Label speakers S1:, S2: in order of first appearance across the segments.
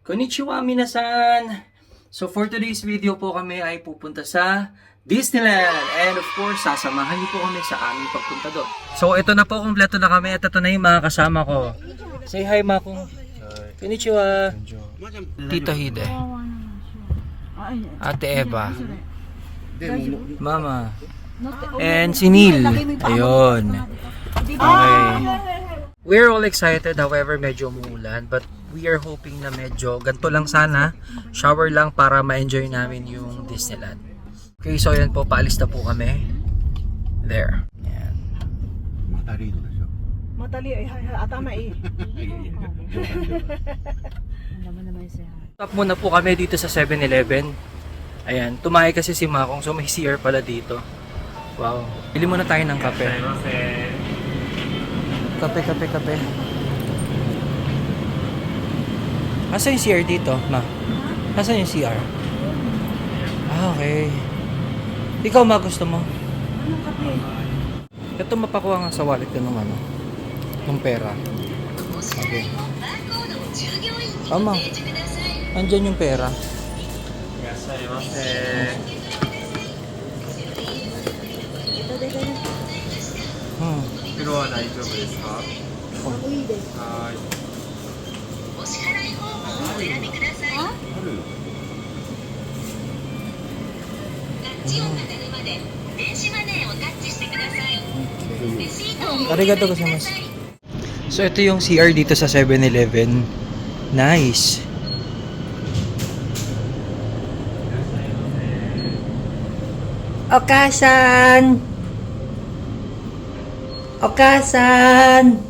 S1: Konnichiwa minasan! So for today's video po kami ay pupunta sa Disneyland. And of course, sasamahan niyo po kami sa aming pagpunta doon. So ito na po, kumpleto na kami at ito na yung mga kasama ko. Say hi Makong. Konnichiwa. Tita Hide. Ate Eva. Mama. And si Neil. Ayun. Okay. We're all excited, however medyo umuulan, but we are hoping na medyo ganito lang sana, shower lang para ma-enjoy namin yung Disneyland. Okay, so yan po, paalis na po kami. There. Yan.
S2: Matali ay atama eh.
S1: Stop muna po kami dito sa 7-Eleven. Ayan, tumahay kasi si Makong, so may CR pala dito. Wow. Bili muna tayo ng kape. Kape. Asan yung CR dito, ma? Asan yung CR? Ah, okay. Ikaw, ma, gusto mo?
S2: Anong kape?
S1: Ito mapakuha nga sa wallet ko ng ano, ng pera. Okay. Tama. Andyan yung pera. Hmm.
S3: 袋は大丈夫ですか？
S2: いいです。
S3: はーい。
S4: お支払い方法をお選びください。タッチ音が鳴るまで電子マネーをタッチしてください。レシートをお
S1: ありがとうご
S4: くだ
S1: ざいます
S4: さい。
S1: So ito yung CR dito sa 7-Eleven. Nice. Okasan! Okasan!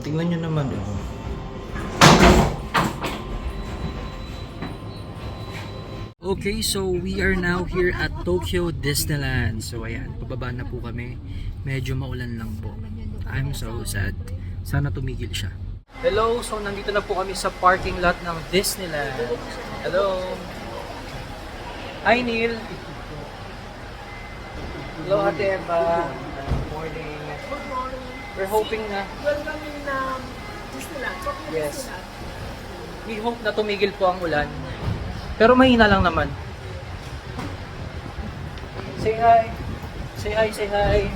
S1: Tingnan nyo naman oh. Okay, so we are now here at Tokyo Disneyland. So ayan, pababa na po kami. Medyo maulan lang po. I'm so sad. Sana tumigil siya. Hello, so nandito na po kami sa parking lot ng Disneyland. Hello. Hi Neil. Hello Ate Eva. Good morning. We're hoping na
S2: Welcome in Disneyland.
S1: yes. We hope na tumigil po ang ulan. Pero mahina lang naman. Say hi. Say hi, say hi.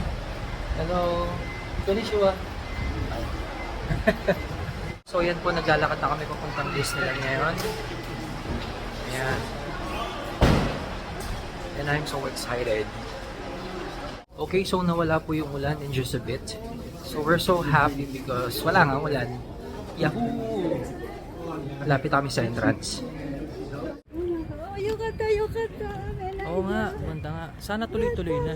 S1: Hello. Konnichiwa. So yan po, naglalakad na kami papuntang Disneyland ngayon. Ayan. And I'm so excited. Okay, so nawala po yung ulan in just a bit. So we're so happy because wala nga ulan. Yahoo! Lapit kami sa entrance.
S2: Yukata.
S1: Oo nga, ganda nga. Sana tuloy-tuloy na.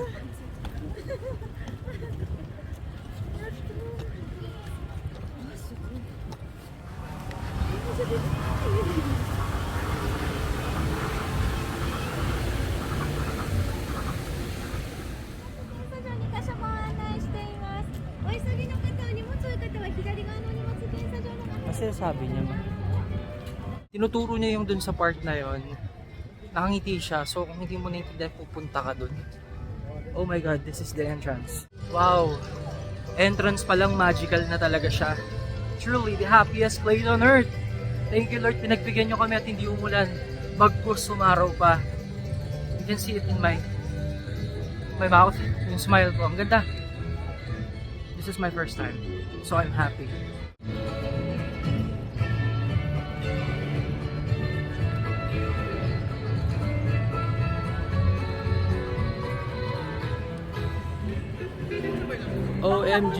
S1: Kasi sabi niya ma. Tinuturo niya yung dun sa part na yon. Nakangiti siya. So kung hindi mo naintindihan, pupunta ka dun. Oh my god, this is the entrance. Wow. Entrance pa lang magical na talaga siya. Truly the happiest place on earth. Thank you Lord, pinagbigyan niyo kami at hindi umulan. Bagkus sumaraw pa. You can see it in my mouth. Yung smile ko. Ang ganda. This is my first time. So I'm happy. OMG.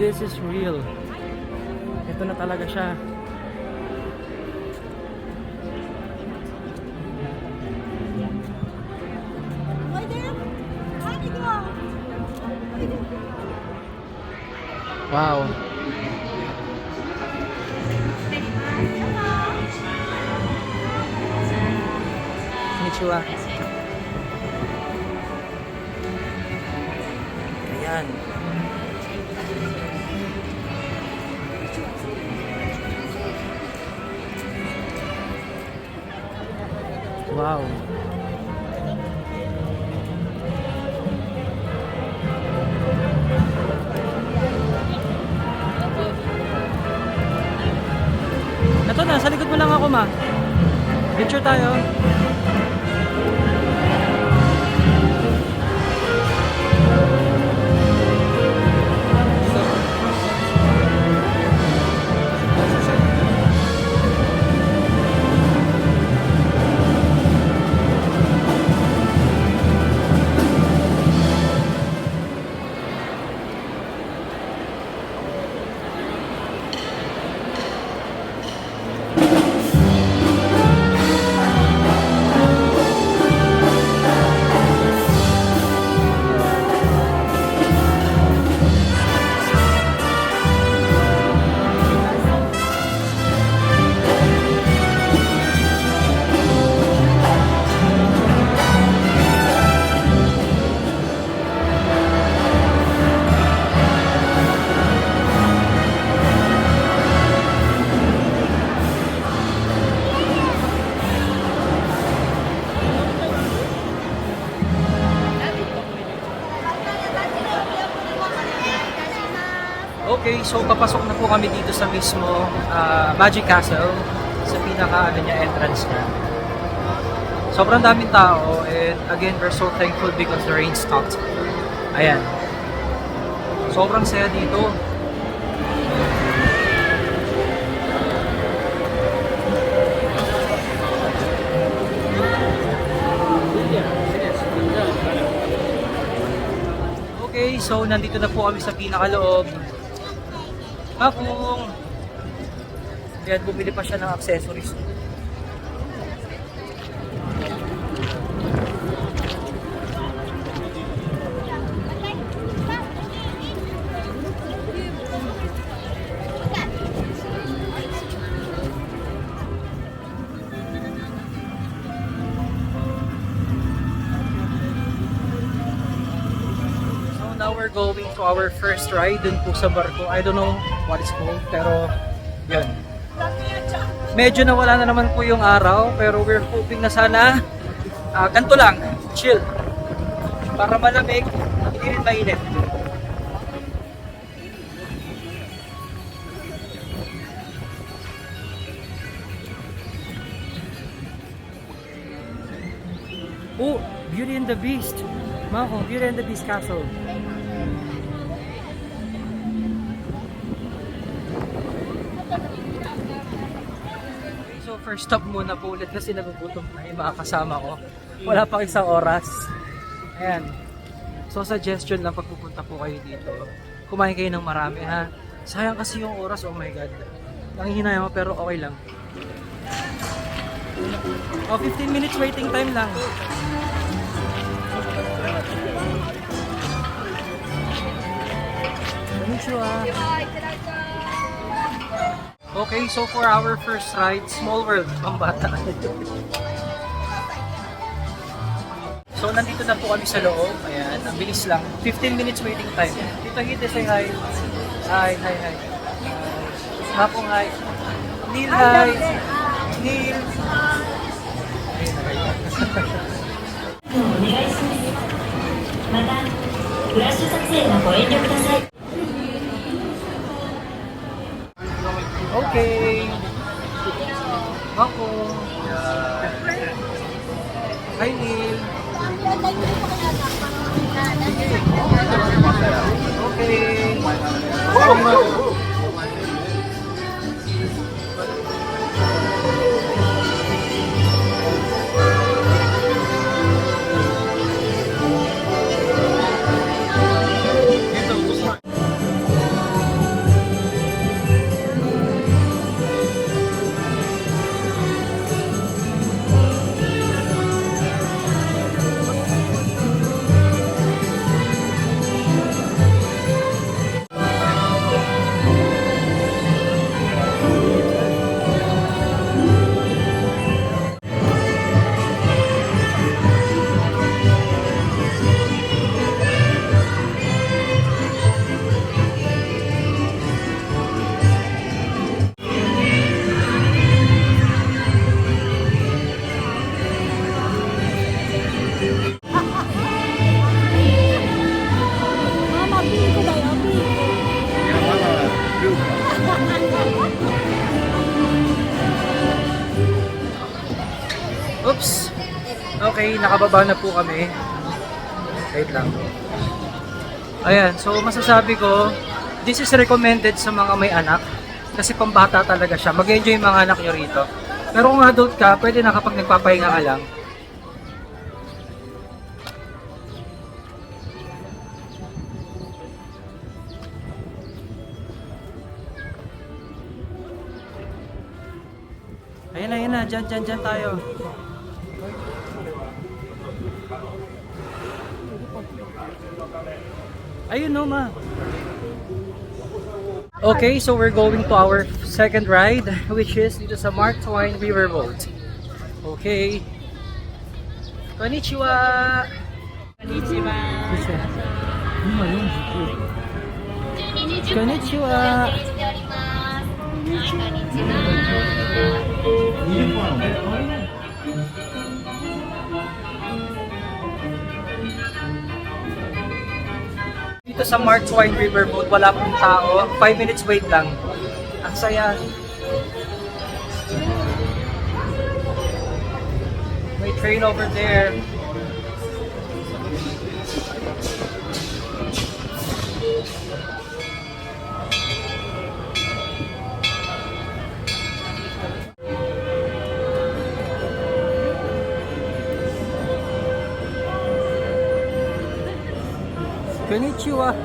S1: This is real. Ito na talaga siya. Wow. Konnichiwa. Ayan. Wow. Nasa likod mo lang ako, ma. Picture tayo. Okay, so papasok na po kami dito sa mismo Magic Castle, sa pinaka entrance niya. Sobrang daming tao, and again, we're so thankful because the rain stopped. Ayan. Sobrang saya dito. Okay, so nandito na po kami sa pinakaloob. Kapong kaya bumili pa siya ng accessories. Now we're going to our first ride dun po sa barko. I don't know what it's called, pero yun. Medyo nawala na naman po yung araw, pero we're hoping na sana ganito lang, chill. Para malamig, hindi rin mainit. Oh, Beauty and the Beast. Mako, Beauty and the Beast Castle. So first stop muna po ulit kasi nagugutom na yung mga kasama ko. Wala pang isang oras. Ayan. So suggestion lang pag pupunta po kayo dito. Kumain kayo ng marami ha. Sayang kasi yung oras, oh my god. Nangihinayang mo pero okay lang. Oh, 15 minutes waiting time lang. Konnichiwa. Okay, so for our first ride, Small World, pambata. So nandito na po kami sa loob. Ayan, ang bilis lang. 15 minutes waiting time. Tito Hite, say hi. Hi, hi, hi. Mapong hi. Neil, hi. Neil. Okay. Ako. Hi, Neil. Okay. Oops! Okay, nakababa na po kami. Wait lang. Ayan, so masasabi ko, this is recommended sa mga may anak. Kasi pambata talaga siya. Mag-enjoy yung mga anak nyo rito. Pero kung adult ka, pwede na kapag nagpapahinga ka lang. Ayan na, dyan tayo. Ayun no, ma. Okay, so we're going to our second ride, which is dito sa Mark Twain Riverboat. Okay. Konnichiwa! Konnichiwa! Konnichiwa! Dito sa Mark Twain Riverboat, wala pong tao. 5 minutes wait lang. Ang saya. May train over there. Konnichiwa.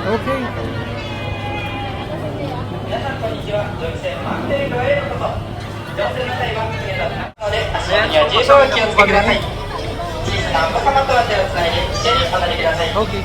S1: Okay. Okay.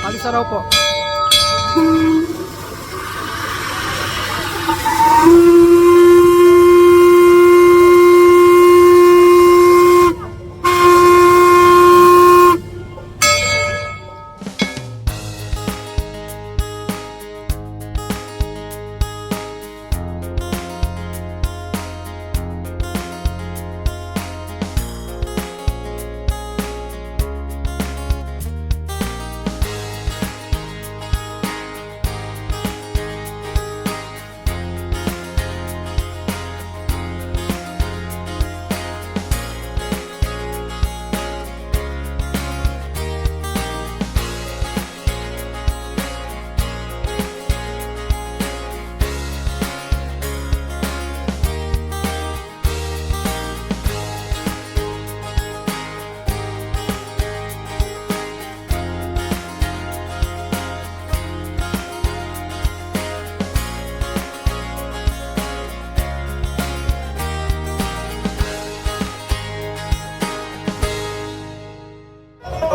S1: Alis na raw po.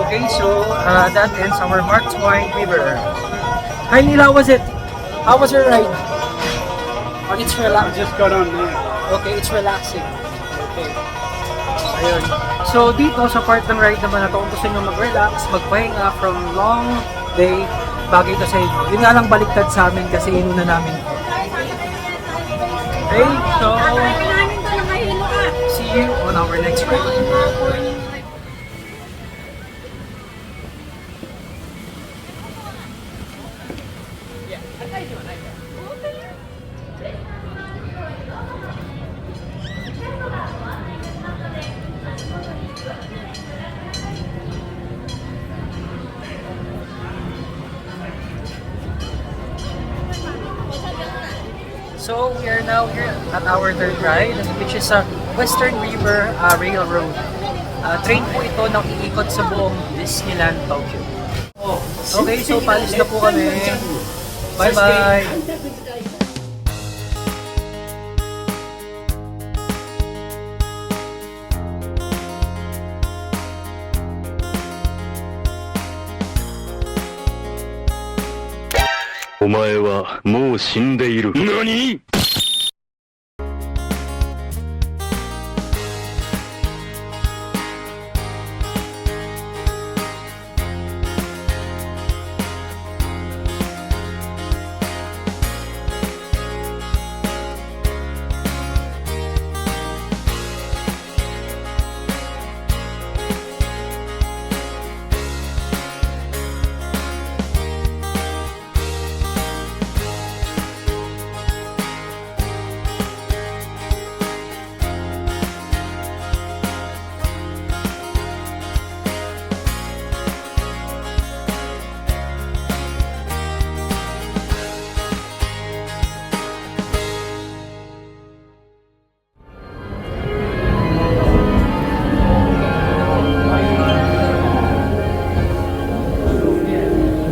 S1: Okay, so that ends our Mark Twain River. Hi Nila, how was it? How was your ride? Oh, it's relaxing.
S5: Just got on there.
S1: Okay, it's relaxing. Okay. Ayun. So dito sa part ng ride naman na to, kung gusto nyo mag-relax, magpahinga from long day, bagay to sa inyo. Yun nga lang baliktad sa amin kasi inuna namin. Okay, so see you on our next ride. So we are now here at our third ride, which is a Western River Railroad. Train po ito na iikot sa buong Disneyland Tokyo. Okay, so palis na po kami. Bye-bye!
S5: お前はもう死んでいる。何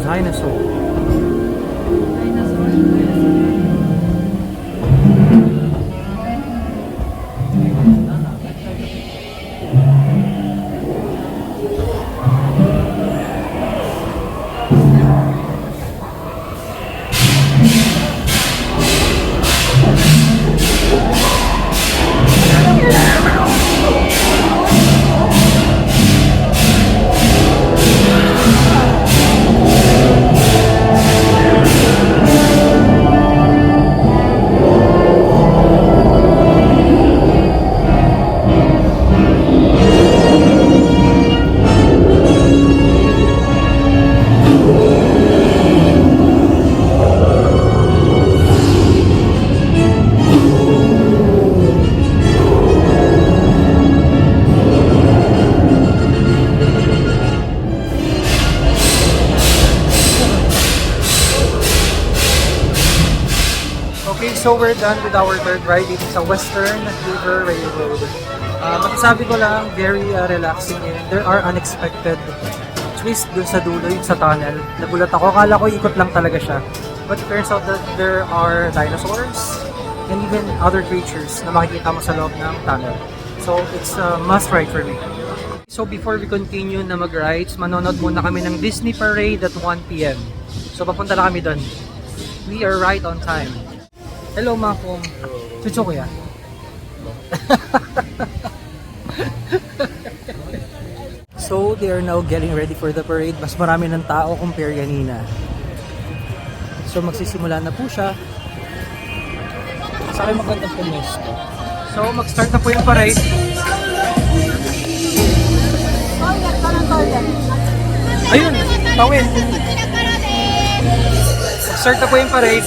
S5: ？Dinosaur.
S1: Okay, so we're done with our third ride dito sa Western River Railroad. Masasabi ko lang, very relaxing yun. There are unexpected twists dun sa dulo, yung sa tunnel. Nagulat ako, akala ko ikot lang talaga siya. But it turns out that there are dinosaurs and even other creatures na makikita mo sa loob ng tunnel. So it's a must ride for me. So before we continue na mag-rides, manonood muna kami ng Disney Parade at 1 p.m. So papunta na kami doon. We are right on time. Hello mga kong. Chucho kuya. So they are now getting ready for the parade. Mas marami ng tao compare kanina. So magsisimula na po siya. Sa akin magandang pumesto. So mag-start na po yung parade. Ayun, tawin. Mag-start na po yung parade.